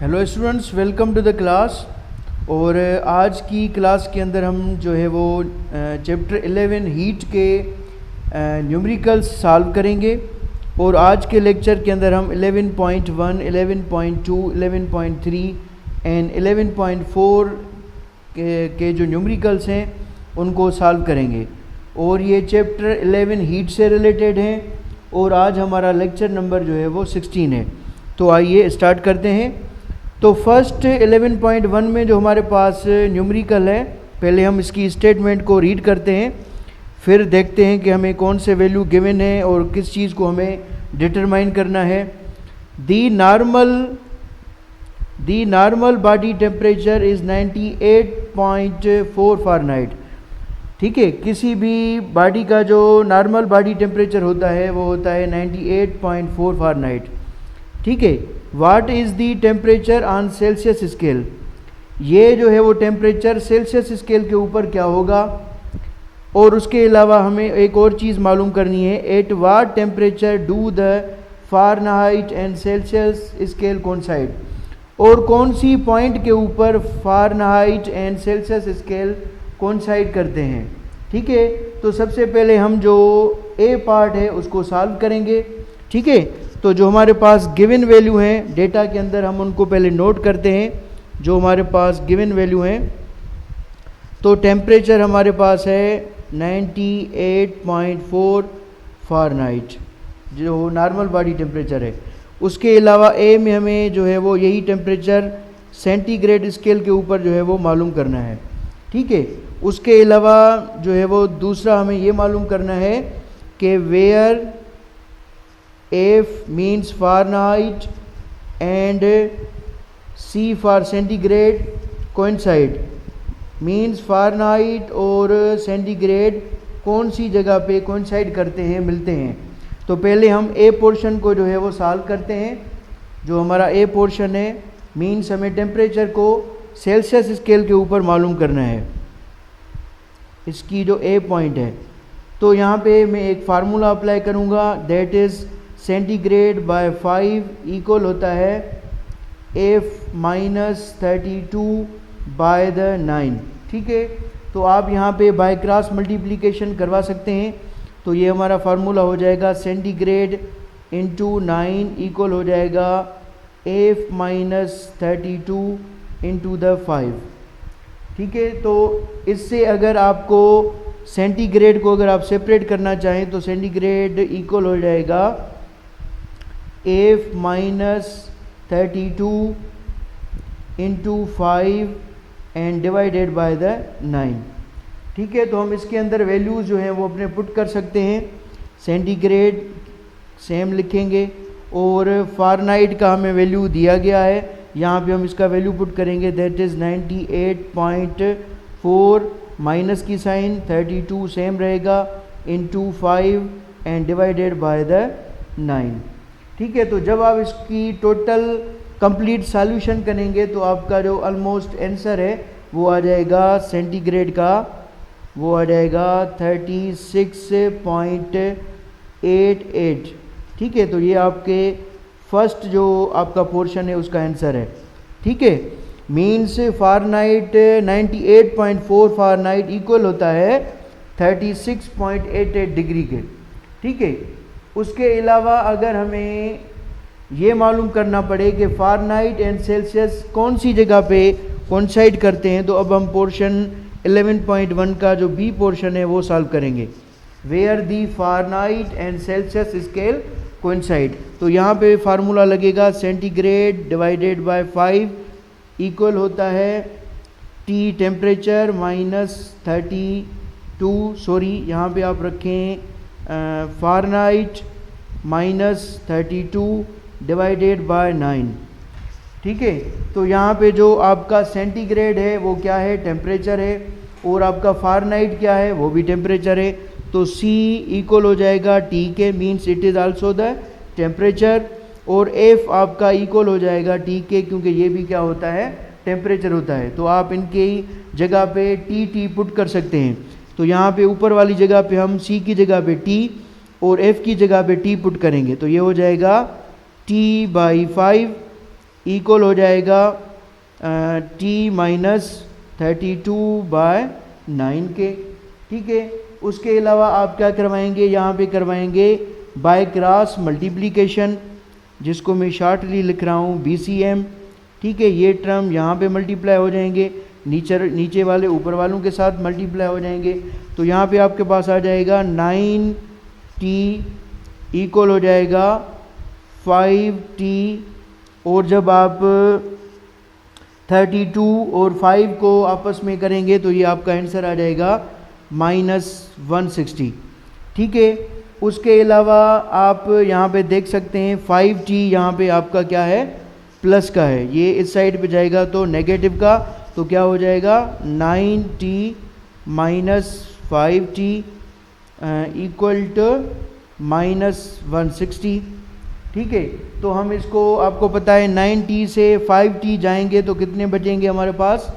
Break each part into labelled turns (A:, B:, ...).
A: Hello students, welcome to the class. और आज की क्लास के अंदर हम जो है वो चैप्टर 11 हीट के न्यूमेरिकल्स सॉल्व करेंगे। और आज के लेक्चर के अंदर हम 11.1, 11.2, 11.3 एंड 11.4 के जो न्यूमेरिकल्स हैं उनको सॉल्व करेंगे। और ये चैप्टर 11 हीट से रिलेटेड हैं और आज हमारा लेक्चर नंबर जो है वो 16 है। तो आइए स्टार्ट करते हैं। तो फर्स्ट 11.1 में जो हमारे पास न्यूमेरिकल है, पहले हम इसकी स्टेटमेंट को रीड करते हैं, फिर देखते हैं कि हमें कौन से वैल्यू गिवन है और किस चीज़ को हमें डिटरमाइन करना है। The normal body temperature is 98.4 Fahrenheit. ठीक है, किसी भी बॉडी का जो नॉर्मल बॉडी टेम्परेचर होता है वो होता है 98.4 फ़ारेनहाइट। ठीक है, what is the temperature on Celsius scale. ये जो है वो टेम्परेचर सेल्सियस स्केल के ऊपर क्या होगा। और उसके अलावा हमें एक और चीज़ मालूम करनी है, at what temperature do the Fahrenheit and Celsius scale coincide. और कौन सी पॉइंट के ऊपर Fahrenheit and Celsius scale coincide करते हैं। ठीक है, तो सबसे पहले हम जो ए पार्ट है उसको सॉल्व करेंगे। ठीक है, तो जो हमारे पास गिवन वैल्यू हैं डेटा के अंदर हम उनको पहले नोट करते हैं। जो हमारे पास गिवन वैल्यू हैं, तो टेम्परेचर हमारे पास है 98.4 फ़ारेनहाइट जो नॉर्मल बॉडी टेम्परेचर है। उसके अलावा ए में हमें जो है वो यही टेम्परेचर सेंटीग्रेड स्केल के ऊपर जो है वो मालूम करना है। ठीक है, उसके अलावा जो है वो दूसरा हमें ये मालूम करना है कि where F means Fahrenheit and C for centigrade coincide, means Fahrenheit और सेंटीग्रेड कौन सी जगह पे coincide करते हैं, मिलते हैं। तो पहले हम A पोर्शन को जो है वो सॉल्व करते हैं। जो हमारा A पोर्शन है, मीन्स हमें टेम्परेचर को सेल्सियस स्केल के ऊपर मालूम करना है, इसकी जो A पॉइंट है। तो यहाँ पे मैं एक फार्मूला अप्लाई करूँगा, that is centigrade by 5 equal होता है F-32 बाय द 9। ठीक है, तो आप यहाँ पे बाय क्रॉस मल्टीप्लिकेशन करवा सकते हैं। तो ये हमारा फार्मूला हो जाएगा सेंटीग्रेड इंटू 9 इक्वल हो जाएगा F-32 इंटू द 5। ठीक है, तो इससे अगर आपको सेंटीग्रेड को अगर आप सेपरेट करना चाहें तो सेंटीग्रेड इक्वल हो जाएगा F-32 into 5 and divided by the 9। ठीक है, तो हम इसके अंदर वैल्यूज़ जो हैं वो अपने पुट कर सकते हैं। सेंटीग्रेड सेम लिखेंगे और फ़ारेनहाइट का हमें वैल्यू दिया गया है, यहाँ पे हम इसका वैल्यू पुट करेंगे, दैट इज़ 98.4 माइनस की साइन 32 सेम रहेगा into 5 and divided by the 9। ठीक है, तो जब आप इसकी टोटल कंप्लीट सॉल्यूशन करेंगे तो आपका जो ऑलमोस्ट आंसर है वो आ जाएगा सेंटीग्रेड का, वो आ जाएगा 36.88। ठीक है, तो ये आपके फर्स्ट जो आपका पोर्शन है उसका आंसर है। ठीक है, मीन्स फ़ारेनहाइट 98.4 फ़ारेनहाइट इक्वल होता है 36.88 डिग्री के। ठीक है, उसके अलावा अगर हमें ये मालूम करना पड़े कि फ़ारेनहाइट एंड सेल्सियस कौन सी जगह पे कोइंसाइड करते हैं, तो अब हम पोर्शन 11.1 का जो बी पोर्शन है वो सॉल्व करेंगे, where the Fahrenheit and Celsius scale coincide. तो यहाँ पे फार्मूला लगेगा सेंटीग्रेड डिवाइडेड बाय 5 इक्वल होता है T टेम्परेचर माइनस 32, सॉरी यहाँ पे आप रखें फ़ारेनहाइट माइनस 32 डिवाइडेड बाय 9। ठीक है, तो यहाँ पे जो आपका सेंटीग्रेड है वो क्या है, टेम्परेचर है, और आपका फ़ारेनहाइट क्या है, वो भी टेम्परेचर है। तो C इक्वल हो जाएगा T के, means it is also the temperature, और F आपका इक्वल हो जाएगा T के, क्योंकि ये भी क्या होता है, टेम्परेचर होता है। तो आप इनके जगह पे T पुट कर सकते हैं। तो यहाँ पे ऊपर वाली जगह पे हम C की जगह पे T और F की जगह पे T पुट करेंगे, तो ये हो जाएगा T/5 इक्वल हो जाएगा T माइनस 32/9 के। ठीक है, उसके अलावा आप क्या करवाएंगे, यहाँ पे करवाएंगे बाय क्रॉस मल्टीप्लिकेशन, जिसको मैं शॉर्टली लिख रहा हूँ BCM। ठीक है, ये टर्म यहाँ पे मल्टीप्लाई हो जाएंगे, नीचे वाले ऊपर वालों के साथ मल्टीप्लाई हो जाएंगे। तो यहाँ पे आपके पास आ जाएगा 9T इक्वल हो जाएगा 5T, और जब आप 32 और 5 को आपस में करेंगे तो ये आपका आंसर आ जाएगा -160। ठीक है, उसके अलावा आप यहाँ पे देख सकते हैं 5T यहाँ पे आपका क्या है, प्लस का है, ये इस साइड पे जाएगा तो नेगेटिव का, तो क्या हो जाएगा 9T minus 5T equal to -160। ठीक है, तो हम इसको, आपको पता है 9T से 5T जाएंगे तो कितने बचेंगे हमारे पास,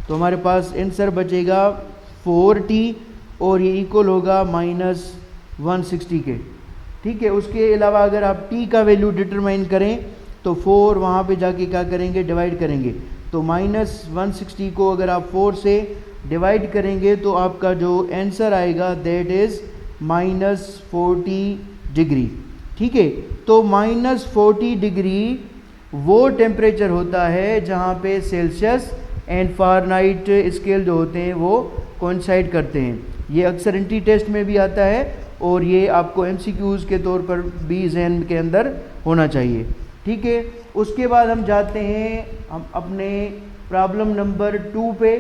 A: तो हमारे पास आंसर बचेगा 4T, और ये इक्वल होगा -160 के। ठीक है, उसके अलावा अगर आप T का वैल्यू डिटरमाइन करें तो 4 वहाँ पे जाके क्या करेंगे, डिवाइड करेंगे, तो -160 को अगर आप 4 से डिवाइड करेंगे तो आपका जो आंसर आएगा दैट इज़ -40 डिग्री। ठीक है, तो -40 डिग्री वो टेम्परेचर होता है जहाँ पे सेल्सियस एंड फ़ारेनहाइट स्केल जो होते हैं वो कोइंसाइड करते हैं। ये अक्सर एंट्री टेस्ट में भी आता है, और ये आपको MCQs के तौर पर भी ज़हन के अंदर होना चाहिए। ठीक है, उसके बाद हम जाते हैं हम अपने प्रॉब्लम नंबर 2 पे।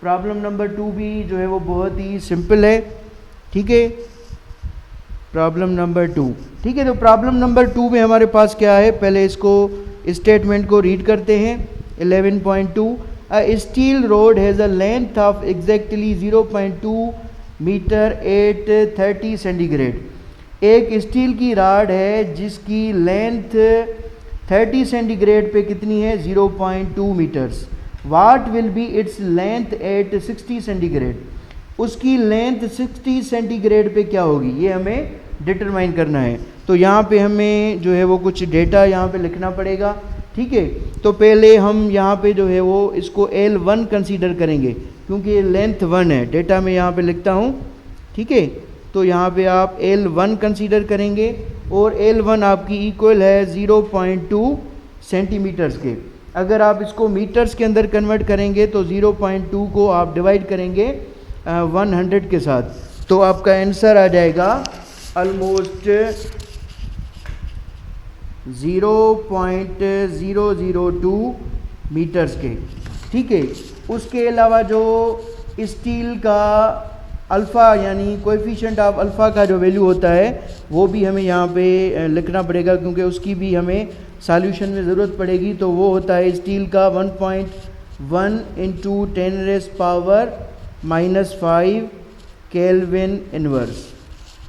A: प्रॉब्लम नंबर 2 भी जो है वो बहुत ही सिंपल है। ठीक है, प्रॉब्लम नंबर 2। ठीक है, तो प्रॉब्लम नंबर 2 में हमारे पास क्या है, पहले इसको स्टेटमेंट को रीड करते हैं। 11.2 A steel rod has a length of exactly 0.2 metre at 30 centigrade. एक स्टील की राड है जिसकी लेंथ 30 सेंटीग्रेड पे कितनी है, 0.2 metres. What will be its length at 60 centigrade. उसकी लेंथ 60 सेंटीग्रेड पे क्या होगी, ये हमें डिटरमाइन करना है। तो यहाँ पे हमें जो है वो कुछ डेटा यहाँ पे लिखना पड़ेगा। ठीक है, तो पहले हम यहाँ पे जो है वो इसको L1 कंसीडर करेंगे, क्योंकि लेंथ 1 है। डेटा में यहाँ पे लिखता हूँ। ठीक है, तो यहाँ पे आप L1 कंसीडर करेंगे, और L1 आपकी इक्वल है 0.2 सेंटीमीटर्स के। अगर आप इसको मीटर्स के अंदर कन्वर्ट करेंगे तो 0.2 को आप डिवाइड करेंगे 100 के साथ, तो आपका आंसर आ जाएगा ऑलमोस्ट 0.002 मीटर्स के। ठीक है, उसके अलावा जो स्टील का अल्फ़ा यानी कोएफिशिएंट ऑफ अल्फ़ा का जो वैल्यू होता है वो भी हमें यहाँ पे लिखना पड़ेगा, क्योंकि उसकी भी हमें सॉल्यूशन में ज़रूरत पड़ेगी। तो वो होता है स्टील का 1.1 × 10⁻⁻5 केल्विन इनवर्स।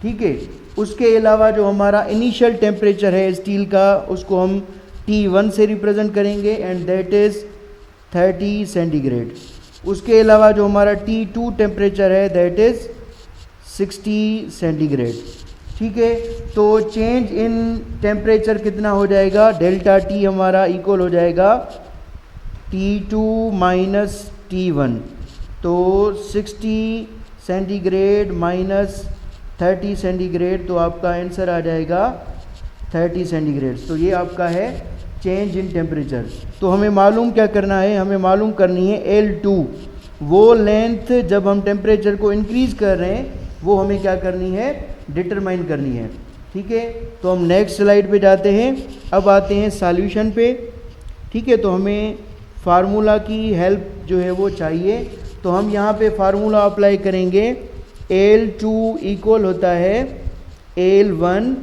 A: ठीक है, उसके अलावा जो हमारा इनिशियल टेम्परेचर है स्टील का उसको हम T1 से रिप्रेजेंट करेंगे, एंड दैट इज़ 30 सेंटीग्रेड। उसके अलावा जो हमारा T2 टेम्परेचर है दैट इज़ 60 सेंटीग्रेड। ठीक है, तो चेंज इन टेम्परेचर कितना हो जाएगा, डेल्टा T हमारा इक्वल हो जाएगा T2 माइनस T1, तो 60 सेंटीग्रेड माइनस 30 सेंटीग्रेड, तो आपका आंसर आ जाएगा 30 सेंटीग्रेड। तो ये आपका है चेंज इन टेम्परेचर। तो हमें मालूम क्या करना है, हमें मालूम करनी है L2, वो लेंथ जब हम टेम्परेचर को इंक्रीज़ कर रहे हैं वो हमें क्या करनी है, डिटरमाइन करनी है। ठीक है, तो हम नेक्स्ट स्लाइड पे जाते हैं। अब आते हैं सॉल्यूशन पे। ठीक है, तो हमें फार्मूला की हेल्प जो है वो चाहिए, तो हम यहाँ पे फार्मूला अप्लाई करेंगे। L2 इक्वल होता है L1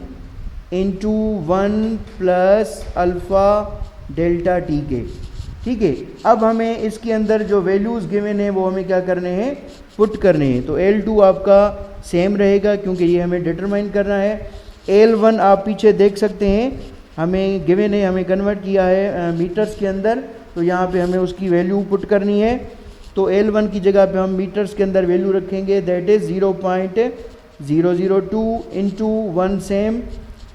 A: into 1 plus alpha delta T के। ठीक है, अब हमें इसके अंदर जो वैल्यूज़ गिवन है वो हमें क्या करने हैं, पुट करने हैं। तो L2 आपका सेम रहेगा क्योंकि ये हमें डिटरमाइन करना है। L1 आप पीछे देख सकते हैं, हमें गिवन है, हमें कन्वर्ट किया है मीटर्स के अंदर, तो यहाँ पे हमें उसकी वैल्यू पुट करनी है। तो L1 की जगह पे हम मीटर्स के अंदर वैल्यू रखेंगे, that is 0.002 into 1 same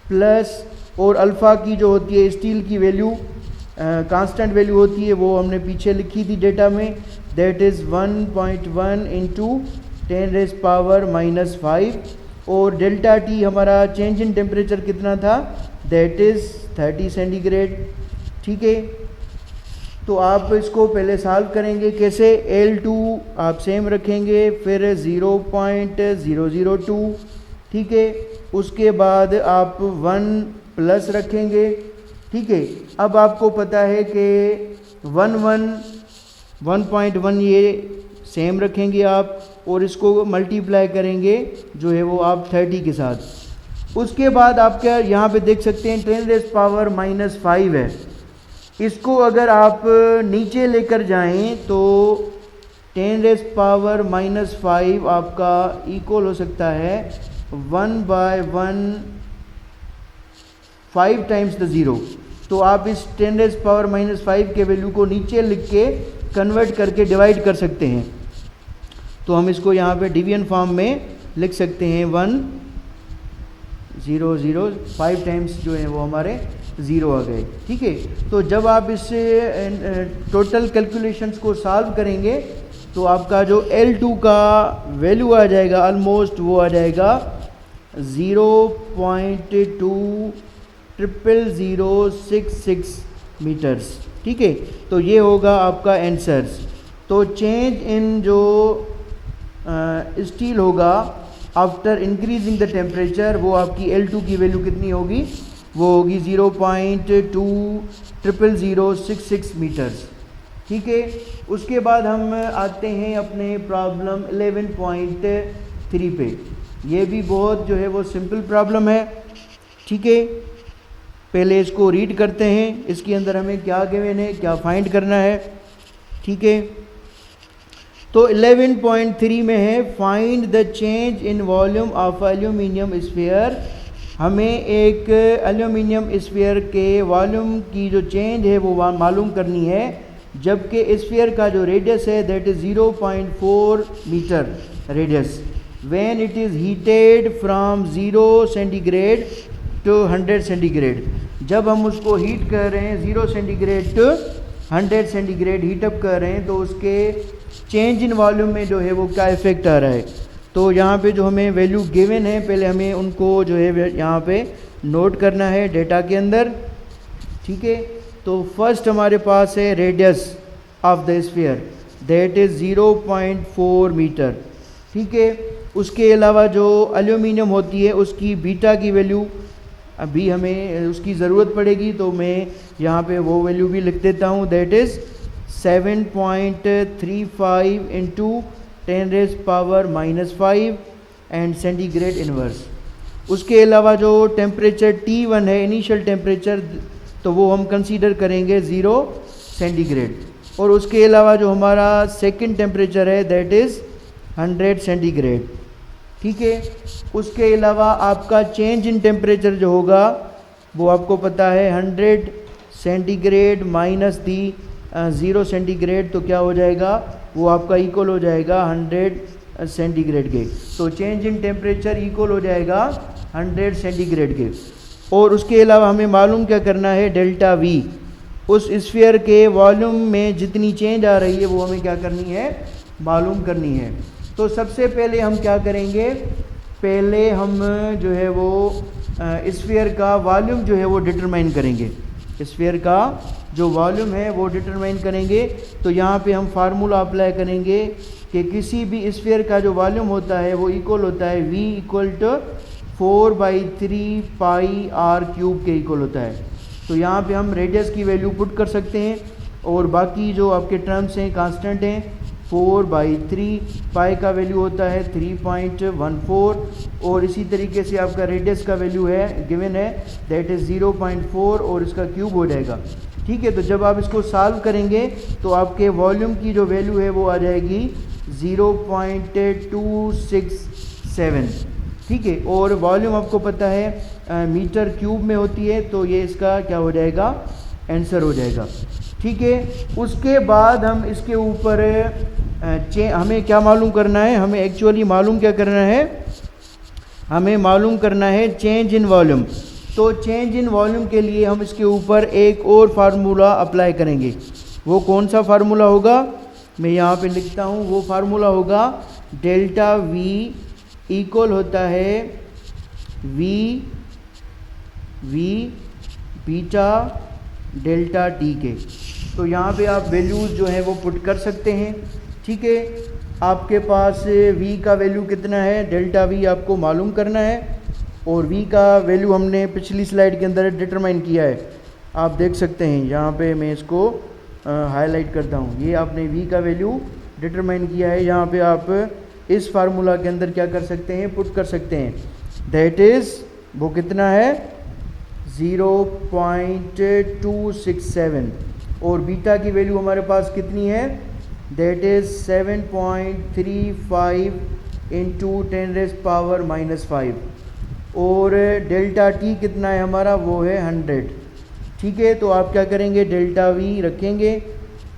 A: plus, और अल्फ़ा की जो होती है स्टील की वैल्यू कांस्टेंट वैल्यू होती है वो हमने पीछे लिखी थी डेटा में, दैट इज़ 1.1 इंटू 10⁻⁻5 और डेल्टा टी हमारा चेंज इन टेम्परेचर कितना था, दैट इज़ 30 सेंटीग्रेड। ठीक है, तो आप इसको पहले सॉल्व करेंगे कैसे, L2 आप सेम रखेंगे, फिर 0.002, ठीक है, उसके बाद आप 1 प्लस रखेंगे। ठीक है, अब आपको पता है कि 1.1 ये सेम रखेंगे आप और इसको मल्टीप्लाई करेंगे जो है वो आप 30 के साथ। उसके बाद आप क्या यहाँ पे देख सकते हैं 10⁻⁻5 है, इसको अगर आप नीचे लेकर जाएं तो 10⁻⁻5 आपका इक्वल हो सकता है 1/1 5 टाइम्स द ज़ीरो। तो आप इस 10⁻⁻5 के वैल्यू को नीचे लिख के कन्वर्ट करके डिवाइड कर सकते हैं। तो हम इसको यहाँ पे डिवीजन फॉर्म में लिख सकते हैं 1/005 टाइम्स जो है वो हमारे ज़ीरो आ गए। ठीक है, तो जब आप इससे टोटल कैलकुलेशंस को सॉल्व करेंगे तो आपका जो L2 का वैल्यू आ जाएगा ऑलमोस्ट वो आ जाएगा 0.20066 मीटर्स। ठीक है, तो ये होगा आपका आंसर्स। तो चेंज इन जो स्टील होगा आफ्टर इंक्रीजिंग द टेम्परेचर, वो आपकी L2 की वैल्यू कितनी होगी, वो होगी 0.20066 मीटर्स। ठीक है, उसके बाद हम आते हैं अपने प्रॉब्लम 11.3 पे। ये भी बहुत जो है वो सिंपल प्रॉब्लम है। ठीक है, पहले इसको रीड करते हैं, इसके अंदर हमें क्या गिवन है, क्या फाइंड करना है। ठीक है, तो 11.3 में है find the change in volume of aluminium sphere. हमें एक एल्यूमिनियम स्फीयर के वॉल्यूम की जो चेंज है वो मालूम करनी है, जबकि स्फीयर का जो रेडियस है that is 0.4 metre radius when it is heated from 0 centigrade to 100 centigrade. जब हम उसको हीट कर रहे हैं 0 सेंटीग्रेड टू 100 सेंटीग्रेड हीटअप कर रहे हैं तो उसके चेंज इन वॉल्यूम में जो है वो क्या इफ़ेक्ट आ रहा है। तो यहाँ पे जो हमें वैल्यू गिवन है पहले हमें उनको जो है यहाँ पे नोट करना है डेटा के अंदर। ठीक है, तो फर्स्ट हमारे पास है radius of the sphere that is 0.4 metre. ठीक है, उसके अलावा जो एल्यूमिनियम होती है उसकी बीटा की वैल्यू अभी हमें उसकी ज़रूरत पड़ेगी, तो मैं यहाँ पे वो वैल्यू भी लिख देता हूँ, that is 7.35 into 10⁻⁻5 and centigrade inverse. उसके अलावा जो टेम्परेचर T1 है इनिशियल टेम्परेचर, तो वो हम कंसीडर करेंगे 0 सेंटीग्रेड। और उसके अलावा जो हमारा सेकंड टेम्परेचर है दैट इज़ 100 सेंटीग्रेड। ठीक है, उसके अलावा आपका चेंज इन टेम्परेचर जो होगा वो आपको पता है 100 सेंटीग्रेड माइनस दी 0 सेंटीग्रेड, तो क्या हो जाएगा, वो आपका इक्वल हो जाएगा 100 सेंटीग्रेड के। तो चेंज इन टेम्परेचर इक्वल हो जाएगा 100 सेंटीग्रेड के। और उसके अलावा हमें मालूम क्या करना है, डेल्टा वी, उस स्फीयर के वॉल्यूम में जितनी चेंज आ रही है वो हमें क्या करनी है, मालूम करनी है। तो सबसे पहले हम क्या करेंगे, पहले हम जो है वो स्फीयर का वॉल्यूम जो है वो डिटरमाइन करेंगे। स्फीयर का जो वॉल्यूम है वो डिटरमाइन करेंगे। तो यहाँ पे हम फार्मूला अप्लाई करेंगे कि किसी भी स्फीयर का जो वॉल्यूम होता है वो इक्वल होता है V equal to 4/3 pi r³ के इक्वल होता है। तो यहाँ पे हम रेडियस की वैल्यू पुट कर सकते हैं और बाकी जो आपके टर्म्स हैं कांस्टेंट हैं। 4/3 पाई का वैल्यू होता है 3.14 और इसी तरीके से आपका रेडियस का वैल्यू है गिवन है दैट इज़ 0.4 और इसका क्यूब हो जाएगा। ठीक है, तो जब आप इसको सॉल्व करेंगे तो आपके वॉल्यूम की जो वैल्यू है वो आ जाएगी 0.267। ठीक है, और वॉल्यूम आपको पता है मीटर क्यूब में होती है, तो ये इसका क्या हो जाएगा, आंसर हो जाएगा। ठीक है, उसके बाद हम इसके ऊपर हमें क्या मालूम करना है, हमें एक्चुअली मालूम क्या करना है, हमें मालूम करना है चेंज इन वॉल्यूम। तो चेंज इन वॉल्यूम के लिए हम इसके ऊपर एक और फार्मूला अप्लाई करेंगे। वो कौन सा फार्मूला होगा, मैं यहाँ पे लिखता हूँ। वो फार्मूला होगा डेल्टा वी इक्वल होता है वी बीटा डेल्टा टी के। तो यहाँ पे आप वैल्यूज़ जो है वो पुट कर सकते हैं। ठीक है, आपके पास v का वैल्यू कितना है, डेल्टा v आपको मालूम करना है, और v का वैल्यू हमने पिछली स्लाइड के अंदर डिटरमाइन किया है। आप देख सकते हैं यहाँ पे मैं इसको हाईलाइट करता हूँ। ये आपने v का वैल्यू डिटरमाइन किया है। यहाँ पे आप इस फार्मूला के अंदर क्या कर सकते हैं, पुट कर सकते हैं। दैट इज़ वो कितना है 0.267, और बीटा की वैल्यू हमारे पास कितनी है, दैट इज़ 7.35 इंटू 10⁻⁻⁵, और डेल्टा टी कितना है हमारा, वो है 100। ठीक है, तो आप क्या करेंगे, डेल्टा वी रखेंगे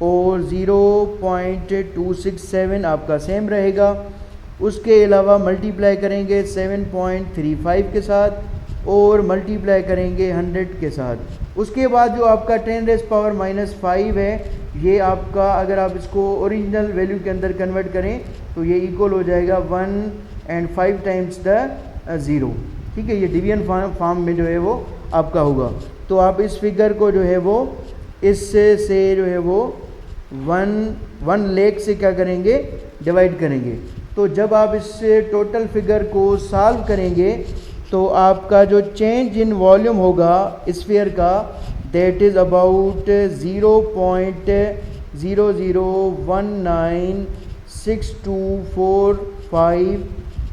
A: और 0.267 आपका सेम रहेगा। उसके अलावा मल्टीप्लाई करेंगे 7.35 के साथ और मल्टीप्लाई करेंगे 100 के साथ। उसके बाद जो आपका 10⁻⁻⁵ है, ये आपका अगर आप इसको ओरिजिनल वैल्यू के अंदर कन्वर्ट करें तो ये इक्वल हो जाएगा 1 and 5 टाइम्स द 0। ठीक है, ये डिवीजन फॉर्म में जो है वो आपका होगा। तो आप इस फिगर को जो है वो इससे से जो है वो 1 लाख से क्या करेंगे, डिवाइड करेंगे। तो जब आप इस टोटल फिगर को सॉल्व करेंगे तो आपका जो चेंज इन वॉल्यूम होगा स्फीयर का, that is about 0.0019624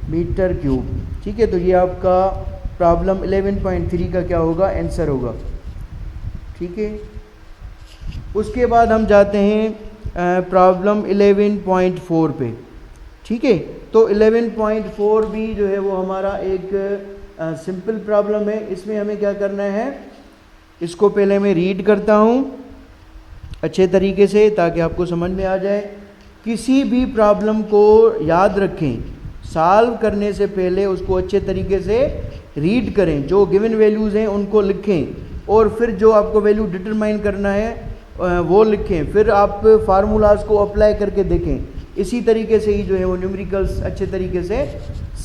A: metre cube. ठीक है, तो ये आपका प्रॉब्लम 11.3 का क्या होगा, आंसर होगा। ठीक है, उसके बाद हम जाते हैं प्रॉब्लम 11.4 पे। ठीक है, तो 11.4 भी जो है वो हमारा एक सिंपल प्रॉब्लम है। इसमें हमें क्या करना है, इसको पहले मैं रीड करता हूँ अच्छे तरीके से ताकि आपको समझ में आ जाए। किसी भी प्रॉब्लम को याद रखें, सॉल्व करने से पहले उसको अच्छे तरीके से रीड करें, जो गिवन वैल्यूज़ हैं उनको लिखें, और फिर जो आपको वैल्यू डिटरमाइन करना है वो लिखें, फिर आप फार्मूलाज को अप्लाई करके देखें। इसी तरीके से ही जो है वो न्यूमेरिकल्स अच्छे तरीके से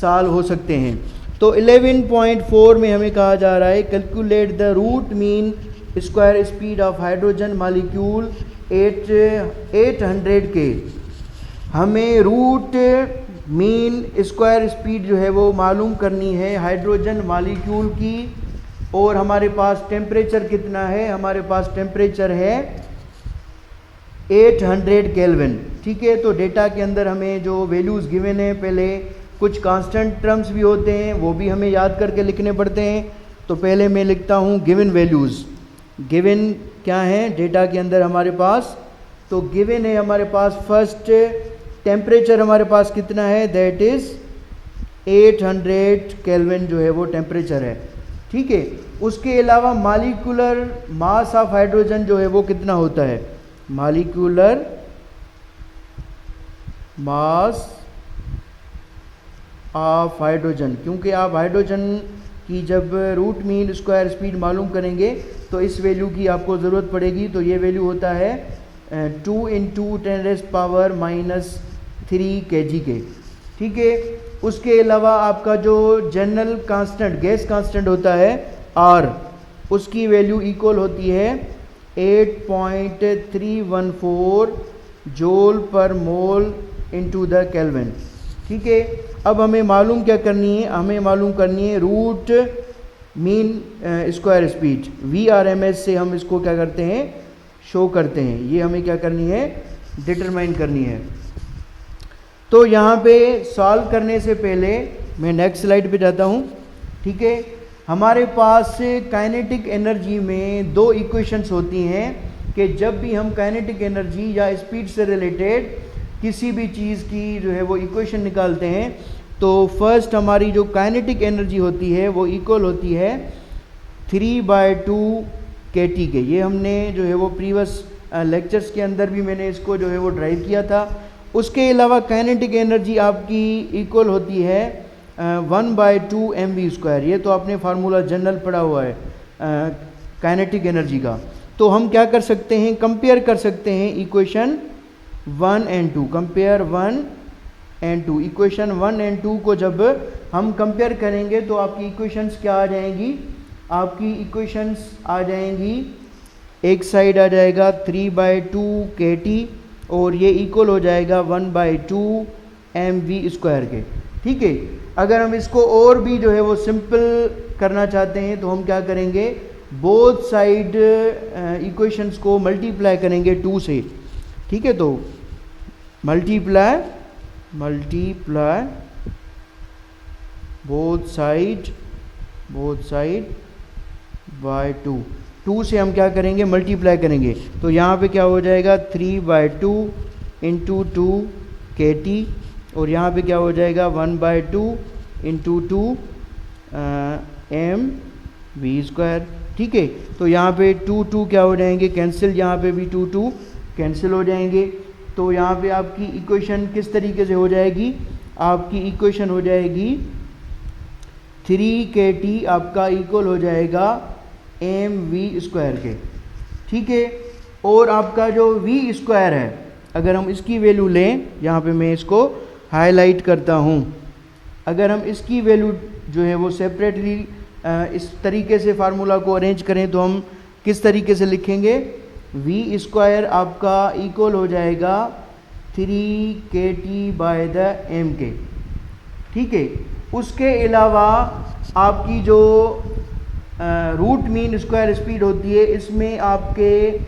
A: सॉल्व हो सकते हैं। तो 11.4 में हमें कहा जा रहा है calculate the root mean square speed of hydrogen molecule 800 K. हमें रूट मीन स्क्वायर स्पीड जो है वो मालूम करनी है हाइड्रोजन मॉलिक्यूल की, और हमारे पास टेम्परेचर कितना है, हमारे पास टेम्परेचर है 800 केल्विन। ठीक है, तो डेटा के अंदर हमें जो वैल्यूज़ गिवन है, पहले कुछ कांस्टेंट टर्म्स भी होते हैं वो भी हमें याद करके लिखने पड़ते हैं। तो पहले मैं लिखता हूँ गिवन वैल्यूज़। गिवन क्या है डेटा के अंदर हमारे पास, तो गिवन है हमारे पास फर्स्ट टेम्परेचर हमारे पास कितना है, दैट इज़ 800 केल्विन जो है वो टेम्परेचर है। ठीक है, उसके अलावा मॉलिक्यूलर मास ऑफ हाइड्रोजन जो है वो कितना होता है, मॉलिक्यूलर मास ऑफ हाइड्रोजन, क्योंकि आप हाइड्रोजन की जब रूट मीन स्क्वायर स्पीड मालूम करेंगे तो इस वैल्यू की आपको ज़रूरत पड़ेगी। तो ये वैल्यू होता है 2 × 10⁻³ kg के। ठीक है, उसके अलावा आपका जो जनरल कांस्टेंट गैस कांस्टेंट होता है R, उसकी वैल्यू इक्वल होती है 8.314 जूल पर मोल इनटू द केल्विन। ठीक है, अब हमें मालूम क्या करनी है, हमें मालूम करनी है root mean square speed, VRMS से हम इसको क्या करते हैं, शो करते हैं। ये हमें क्या करनी है, डिटरमाइन करनी है। तो यहाँ पे सॉल्व करने से पहले मैं नेक्स्ट स्लाइड पे जाता हूँ। ठीक है, हमारे पास काइनेटिक एनर्जी में दो इक्वेशंस होती हैं कि जब भी हम काइनेटिक एनर्जी या स्पीड से रिलेटेड किसी भी चीज़ की जो है वो इक्वेशन निकालते हैं, तो फर्स्ट हमारी जो काइनेटिक एनर्जी होती है वो इक्वल होती है 3/2 kT के। ये हमने जो है वो प्रीवियस लेक्चर्स के अंदर भी मैंने इसको जो है वो ड्राइव किया था। उसके अलावा काइनेटिक एनर्जी आपकी इक्वल होती है 1/2 mv²। ये तो आपने फार्मूला जनरल पढ़ा हुआ है काइनेटिक एनर्जी का। तो हम क्या कर सकते हैं, कंपेयर कर सकते हैं equation 1 and 2। Compare 1 and 2, equation 1 and 2 को जब हम कंपेयर करेंगे तो आपकी इक्वेशंस क्या आ जाएंगी, आपकी इक्वेशंस आ जाएंगी, एक साइड आ जाएगा 3/2 kT और ये इक्वल हो जाएगा 1/2 mv² के। ठीक है, अगर हम इसको और भी जो है वो सिंपल करना चाहते हैं तो हम क्या करेंगे, बोथ साइड इक्वेशंस को मल्टीप्लाई करेंगे 2 से। ठीक है, तो मल्टीप्लाई बोथ साइड बाय 2 से हम क्या करेंगे, मल्टीप्लाई करेंगे। तो यहाँ पे क्या हो जाएगा 3/2 इंटू 2 kT और यहाँ पे क्या हो जाएगा 1/2 इंटू 2 mv²। ठीक है, तो यहाँ पे 2 क्या हो जाएंगे, कैंसिल, यहाँ पे भी 2 कैंसिल हो जाएंगे। तो यहाँ पे आपकी इक्वेशन किस तरीके से हो जाएगी, आपकी इक्वेशन हो जाएगी 3 kT आपका इक्वल हो जाएगा mv² के। ठीक है, और आपका जो v² है, अगर हम इसकी वैल्यू लें, यहाँ पे मैं इसको हाईलाइट करता हूँ, अगर हम इसकी वैल्यू जो है वो सेपरेटली इस तरीके से फार्मूला को अरेंज करें तो हम किस तरीके से लिखेंगे, v² आपका इक्वल हो जाएगा 3 kT/m²। ठीक है, उसके अलावा आपकी जो रूट मीन स्क्वायर स्पीड होती है, इसमें आपके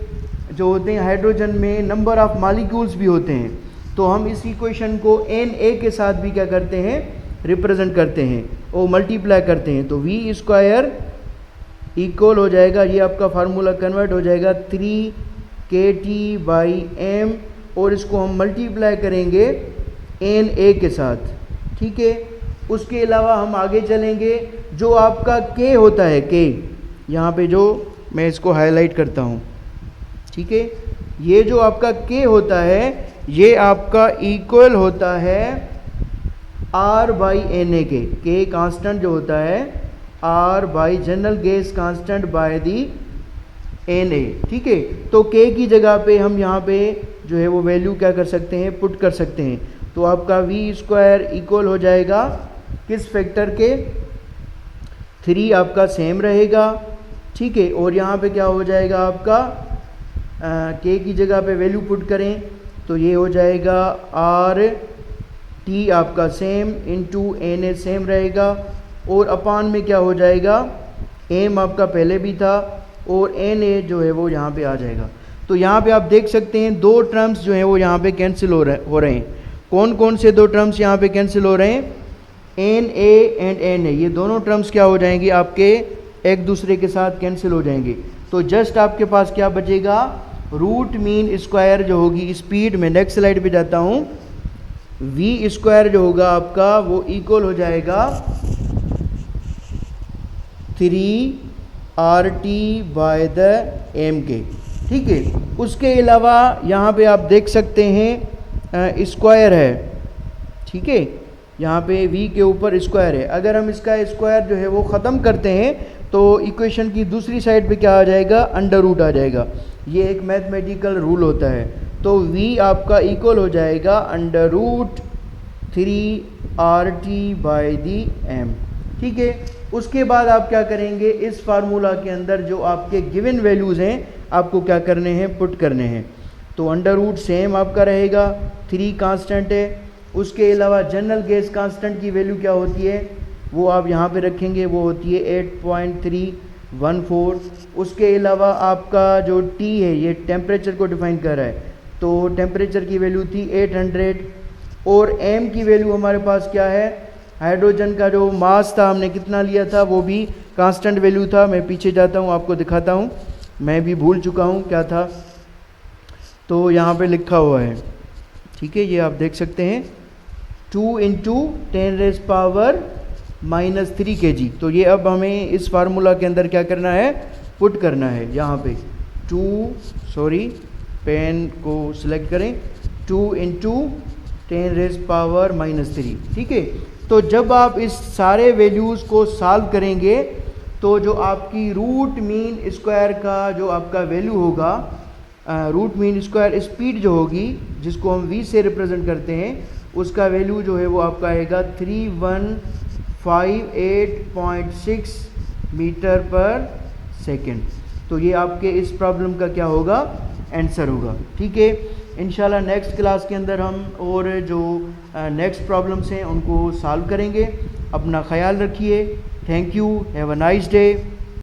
A: जो होते हैं हाइड्रोजन में नंबर ऑफ मॉलिक्यूल्स भी होते हैं। तो हम इस इक्वेशन को Na के साथ भी क्या करते हैं, रिप्रेजेंट करते हैं और मल्टीप्लाई करते हैं। तो v² इक्वल हो जाएगा, ये आपका फार्मूला कन्वर्ट हो जाएगा 3 kT/m और इसको हम मल्टीप्लाई करेंगे Na के साथ। ठीक है, उसके अलावा हम आगे चलेंगे, जो आपका k होता है, k यहाँ पे जो मैं इसको हाईलाइट करता हूँ। ठीक है, ये जो आपका k होता है ये आपका इक्वल होता है R/Na के। k कांस्टेंट जो होता है R general gas constant by the Na। ठीक है, तो k की जगह पे हम यहाँ पे जो है वो वैल्यू क्या कर सकते हैं, पुट कर सकते हैं। तो आपका v² इक्वल हो जाएगा किस फैक्टर के, 3 आपका सेम रहेगा। ठीक है, और यहाँ पे क्या हो जाएगा आपका k की जगह पे वैल्यू पुट करें तो ये हो जाएगा RT आपका सेम इंटू Na सेम रहेगा और अपान में क्या हो जाएगा, m आपका पहले भी था और Na जो है वो यहाँ पे आ जाएगा। तो यहाँ पे आप देख सकते हैं 2 टर्म्स जो है वो यहाँ पे कैंसिल हो रहे हैं। कौन कौन से 2 टर्म्स यहाँ पे कैंसिल हो रहे हैं, Na एंड Na, ये दोनों टर्म्स क्या हो जाएंगे, आपके एक दूसरे के साथ कैंसिल हो जाएंगे। तो जस्ट आपके पास क्या बचेगा, रूट मीन स्क्वायर जो होगी स्पीड, में नेक्स्ट स्लाइड पे जाता हूँ, v² जो होगा आपका वो इक्वल हो जाएगा 3RT/m के। ठीक है, उसके अलावा यहाँ पे आप देख सकते हैं स्क्वायर है। ठीक है, यहाँ पे v के ऊपर स्क्वायर है, अगर हम इसका स्क्वायर जो है वो ख़त्म करते हैं तो इक्वेशन की दूसरी साइड पे क्या आ जाएगा, अंडर रूट आ जाएगा। ये एक मैथमेटिकल रूल होता है। तो v आपका इक्वल हो जाएगा √3RT/m। ठीक है, उसके बाद आप क्या करेंगे, इस फार्मूला के अंदर जो आपके गिवन वैल्यूज़ हैं आपको क्या करने हैं, पुट करने हैं। तो अंडर रूट सेम आपका रहेगा, 3 कांस्टेंट है। उसके अलावा जनरल गैस कांस्टेंट की वैल्यू क्या होती है वो आप यहाँ पे रखेंगे, वो होती है 8.314। उसके अलावा आपका जो T है ये टेम्परेचर को डिफाइन कर रहा है, तो टेम्परेचर की वैल्यू थी 800 और M की वैल्यू हमारे पास क्या है, हाइड्रोजन का जो मास था हमने कितना लिया था वो भी कांस्टेंट वैल्यू था। मैं पीछे जाता हूँ आपको दिखाता हूँ, मैं भी भूल चुका हूँ क्या था, तो यहाँ पे लिखा हुआ है। ठीक है, ये आप देख सकते हैं 2 × 10⁻³ kg। तो ये अब हमें इस फार्मूला के अंदर क्या करना है, पुट करना है। यहाँ पे पेन को सिलेक्ट करें, 2 × 10⁻³ ठीक है, तो जब आप इस सारे वैल्यूज़ को सॉल्व करेंगे तो जो आपकी रूट मीन स्क्वायर का जो आपका वैल्यू होगा, रूट मीन स्क्वायर स्पीड जो होगी जिसको हम v से रिप्रेजेंट करते हैं, उसका वैल्यू जो है वो आपका आएगा 3158.6 मीटर पर सेकेंड। तो ये आपके इस प्रॉब्लम का क्या होगा, आंसर होगा। ठीक है, इंशाल्लाह नेक्स्ट क्लास के अंदर हम और जो नेक्स्ट प्रॉब्लम्स हैं उनको सॉल्व करेंगे। अपना ख्याल रखिए। Thank you, have a nice day.